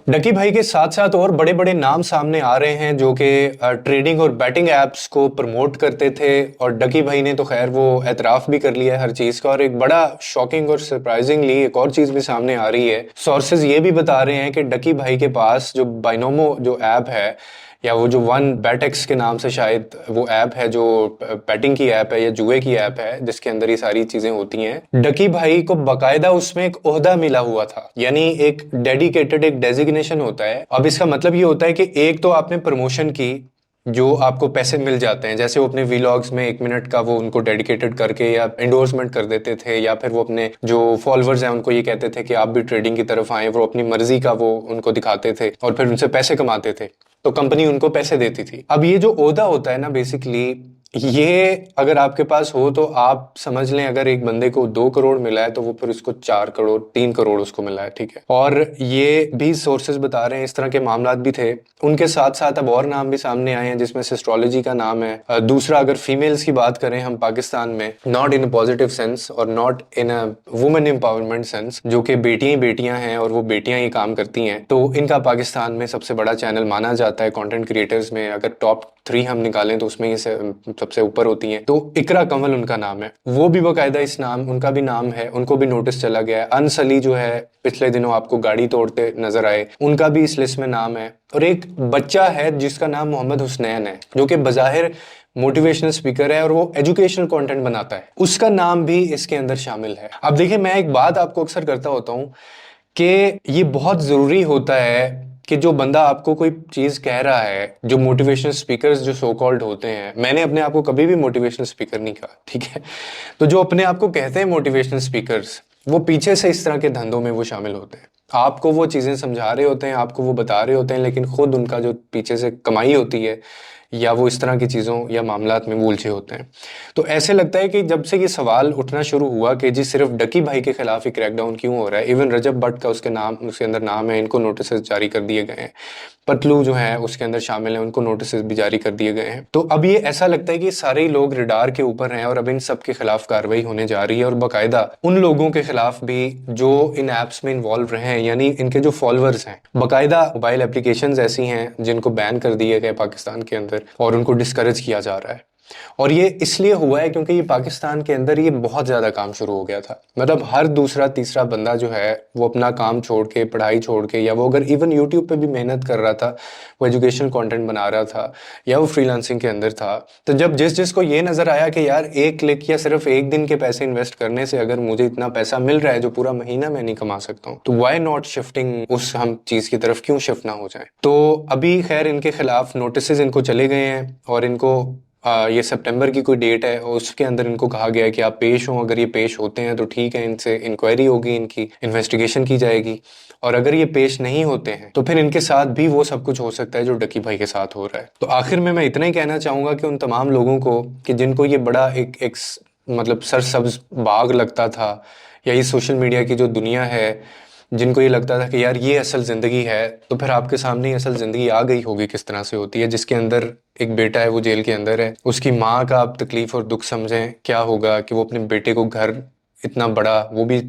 डकी भाई के साथ साथ और बड़े बड़े नाम सामने आ रहे हैं जो कि ट्रेडिंग और बैटिंग एप्स को प्रमोट करते थे। और डकी भाई ने तो खैर वो एतराफ़ भी कर लिया है हर चीज़ का। और एक बड़ा शॉकिंग और सरप्राइजिंगली एक और चीज़ भी सामने आ रही है। सोर्सेज ये भी बता रहे हैं कि डकी भाई के पास जो बाइनोमो जो ऐप है, या वो जो वन बैटेक्स के नाम से शायद वो ऐप है, जो बैटिंग की ऐप है या जुए की ऐप है, जिसके अंदर ये सारी चीजें होती हैं। डकी भाई को बकायदा उसमें एक ओहदा मिला हुआ था, यानी एक डेडिकेटेड एक डेजिग्नेशन होता है। अब इसका मतलब ये होता है कि एक तो आपने प्रमोशन की, जो आपको पैसे मिल जाते हैं, जैसे वो अपने वीलॉग्स में 1 मिनट का वो उनको डेडिकेटेड करके या एंडोर्समेंट कर देते थे, या फिर वो अपने जो फॉलोअर्स हैं उनको ये कहते थे कि आप भी ट्रेडिंग की तरफ आए, वो अपनी मर्जी का वो उनको दिखाते थे और फिर उनसे पैसे कमाते थे, तो कंपनी उनको पैसे देती थी। अब ये जो ओहदा होता है ना, बेसिकली ये अगर आपके पास हो तो आप समझ लें, अगर एक बंदे को 2 करोड़ मिला है तो वो फिर उसको 4 करोड़ 3 करोड़ उसको मिला है, ठीक है। और ये भी सोर्सेज बता रहे हैं, इस तरह के मामला भी थे। उनके साथ साथ अब और नाम भी सामने आए हैं, जिसमें से एस्ट्रोलॉजी का नाम है। दूसरा, अगर फीमेल्स की बात करें हम पाकिस्तान में, not in a positive sense और not in a women empowerment sense, जो कि बेटियां ही बेटियां हैं और वो बेटियां ही काम करती हैं, तो इनका पाकिस्तान में सबसे बड़ा चैनल माना जाता है कंटेंट क्रिएटर्स में। अगर टॉप 3 हम निकालें तो उसमें ये सबसे ऊपर होती हैं। तो इकरा कंवल उनका नाम है, वो भी बाकायदा इस नाम उनका भी नाम है, उनको भी नोटिस चला गया है। अनसली जो है पिछले दिनों आपको गाड़ी तोड़ते नजर आए, उनका भी इस लिस्ट में नाम है। और एक बच्चा है जिसका नाम मोहम्मद हुसनैन है, जो कि बज़ाहिर मोटिवेशनल स्पीकर है और वो एजुकेशनल कंटेंट बनाता है, उसका नाम भी इसके अंदर शामिल है। अब देखिए, मैं एक बात आपको अक्सर करता होता हूं कि ये बहुत जरूरी होता है कि जो बंदा आपको कोई चीज कह रहा है, जो मोटिवेशनल स्पीकर्स जो सो कॉल्ड होते हैं, मैंने अपने आप को कभी भी मोटिवेशनल स्पीकर नहीं कहा, ठीक है। तो जो अपने आप को कहते हैं मोटिवेशनल स्पीकर्स, वो पीछे से इस तरह के धंधों में वो शामिल होते हैं। आपको वो चीजें समझा रहे होते हैं, आपको वो बता रहे होते हैं, लेकिन खुद उनका जो पीछे से कमाई होती है, या वो इस तरह की चीज़ों या मामलात में वो उलझे होते हैं। तो ऐसे लगता है कि जब से ये सवाल उठना शुरू हुआ कि जी सिर्फ डकी भाई के खिलाफ ही क्रैकडाउन क्यों हो रहा है, इवन रजब भट्ट का उसके अंदर नाम है, इनको नोटिस जारी कर दिए गए हैं। पतलू जो है उसके अंदर शामिल है, उनको नोटिस भी जारी कर दिए गए हैं। तो अब ये ऐसा लगता है कि सारे ही लोग रिडार के ऊपर हैं और अब इन सब के खिलाफ कार्रवाई होने जा रही है। और बाकायदा उन लोगों के खिलाफ भी जो इन एप्स में इन्वॉल्व रहे हैं, यानी इनके जो फॉलोअर्स हैं। बाकायदा मोबाइल एप्लीकेशंस ऐसी हैं जिनको बैन कर दिए गए पाकिस्तान के अंदर और उनको डिस्करेज किया जा रहा है। और ये इसलिए हुआ है क्योंकि ये पाकिस्तान के अंदर ये बहुत ज़्यादा काम शुरू हो गया था। मतलब हर दूसरा तीसरा बंदा जो है वो अपना काम छोड़ के, पढ़ाई छोड़ के, या वो अगर इवन यूट्यूब पे भी मेहनत कर रहा था, वो एजुकेशन कंटेंट बना रहा था, या वो फ्रीलांसिंग के अंदर था, तो जब जिस जिसको ये नज़र आया कि यार एक क्लिक या सिर्फ एक दिन के पैसे इन्वेस्ट करने से अगर मुझे इतना पैसा मिल रहा है जो पूरा महीना मैं नहीं कमा सकता हूँ, तो वाई नॉट शिफ्टिंग, उस हम चीज़ की तरफ क्यों शिफ्ट ना हो जाए। तो अभी खैर इनके खिलाफ नोटिस इनको चले गए हैं और इनको ये सितंबर की कोई डेट है और उसके अंदर इनको कहा गया है कि आप पेश हों। अगर ये पेश होते हैं तो ठीक है, इनसे इंक्वायरी होगी, इनकी इन्वेस्टिगेशन की जाएगी। और अगर ये पेश नहीं होते हैं तो फिर इनके साथ भी वो सब कुछ हो सकता है जो डकी भाई के साथ हो रहा है। तो आखिर में मैं इतना ही कहना चाहूंगा कि उन तमाम लोगों को कि जिनको ये बड़ा एक मतलब सरसब्ज बाग लगता था, या ये सोशल मीडिया की जो दुनिया है, जिनको ये लगता था कि यार ये असल ज़िंदगी है, तो फिर आपके सामने असल ज़िंदगी आ गई होगी किस तरह से होती है। जिसके अंदर एक बेटा है, वो जेल के अंदर है, उसकी माँ का आप तकलीफ़ और दुख समझें क्या होगा कि वो अपने बेटे को घर इतना बड़ा, वो भी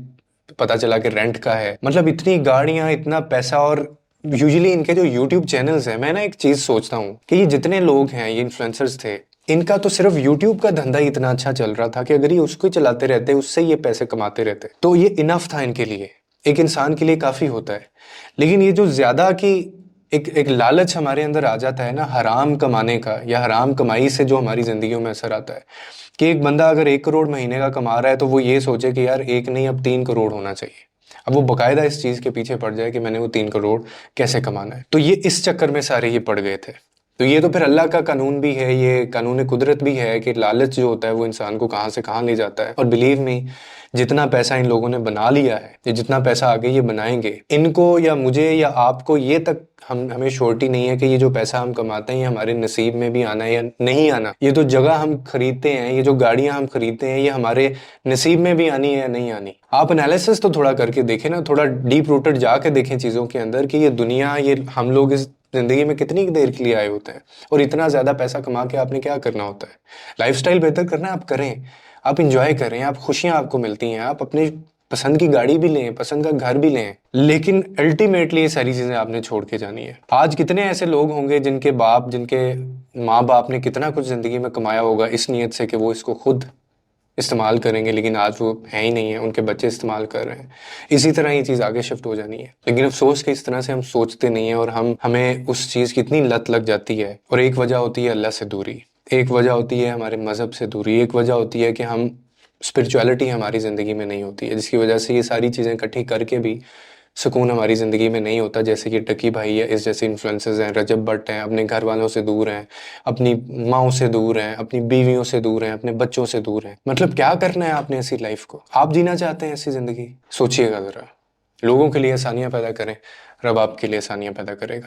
पता चला कि रेंट का है, मतलब इतनी गाड़ियाँ, इतना पैसा। और यूजुअली इनके जो यूट्यूब चैनल्स हैं, मैं ना एक चीज़ सोचता हूँ कि ये जितने लोग हैं, ये इन्फ्लुएंसर्स थे, इनका तो सिर्फ यूट्यूब का धंधा ही इतना अच्छा चल रहा था कि अगर ये उसको ही चलाते रहते, उससे ये पैसे कमाते रहते, तो ये इनफ था इनके लिए, एक इंसान के लिए काफ़ी होता है। लेकिन ये जो ज़्यादा की एक लालच हमारे अंदर आ जाता है ना, हराम कमाने का, या हराम कमाई से जो हमारी ज़िंदगियों में असर आता है कि एक बंदा अगर 1 करोड़ महीने का कमा रहा है तो वो ये सोचे कि यार एक नहीं अब 3 करोड़ होना चाहिए। अब वो बाकायदा इस चीज़ के पीछे पड़ जाए कि मैंने वो 3 करोड़ कैसे कमाना है। तो ये इस चक्कर में सारे ये पड़ गए थे। तो ये तो फिर अल्लाह का कानून भी है, ये कानून कुदरत भी है कि लालच जो होता है वो इंसान को कहाँ से कहाँ ले जाता है। और बिलीव मी, जितना पैसा इन लोगों ने बना लिया है, या जितना पैसा आगे ये बनाएंगे, इनको या मुझे या आपको ये तक हमें श्योरिटी नहीं है कि ये जो पैसा हम कमाते हैं ये हमारे नसीब में भी आना है या नहीं आना। ये तो जगह हम खरीदते हैं, ये जो गाड़ियां हम खरीदते हैं, ये हमारे नसीब में भी आनी है या नहीं आनी। आप एनालिसिस तो थोड़ा करके देखें ना, थोड़ा डीप रूटेड जाके देखें चीज़ों के अंदर कि ये दुनिया, ये हम लोग इस जिंदगी में कितनी देर के लिए आए होते हैं, और इतना ज़्यादा पैसा कमा के आपने क्या करना होता है। लाइफस्टाइल बेहतर करना है, आप करें, आप इंजॉय करें, आप खुशियां आपको मिलती हैं, आप अपने पसंद की गाड़ी भी लें, पसंद का घर भी लें, लेकिन अल्टीमेटली ये सारी चीज़ें आपने छोड़ के जानी है। आज कितने ऐसे लोग होंगे जिनके माँ बाप ने कितना कुछ ज़िंदगी में कमाया होगा इस नीयत से कि वो इसको खुद इस्तेमाल करेंगे, लेकिन आज वो है ही नहीं है, उनके बच्चे इस्तेमाल कर रहे हैं। इसी तरह ये चीज़ आगे शिफ्ट हो जानी है, लेकिन अफसोस कि इस तरह से हम सोचते नहीं हैं और हमें उस चीज़ की इतनी लत लग जाती है। और एक वजह होती है अल्लाह से दूरी, एक वजह होती है हमारे मज़हब से दूरी, एक वजह होती है कि हम स्पिरिचुअलिटी हमारी ज़िंदगी में नहीं होती है, जिसकी वजह से ये सारी चीज़ें इकट्ठी करके भी सुकून हमारी ज़िंदगी में नहीं होता। जैसे कि टकी भाई है, इस जैसे इन्फ्लुएंसर्स हैं, रजब भट्ट हैं, अपने घर वालों से दूर हैं, अपनी माँओं से दूर हैं, अपनी बीवियों से दूर हैं, अपने बच्चों से दूर हैं। मतलब क्या करना है आपने ऐसी लाइफ को? आप जीना चाहते हैं ऐसी ज़िंदगी? सोचिएगा ज़रा। लोगों के लिए आसानियाँ पैदा करें, रब आपके लिए आसानियाँ पैदा करेगा।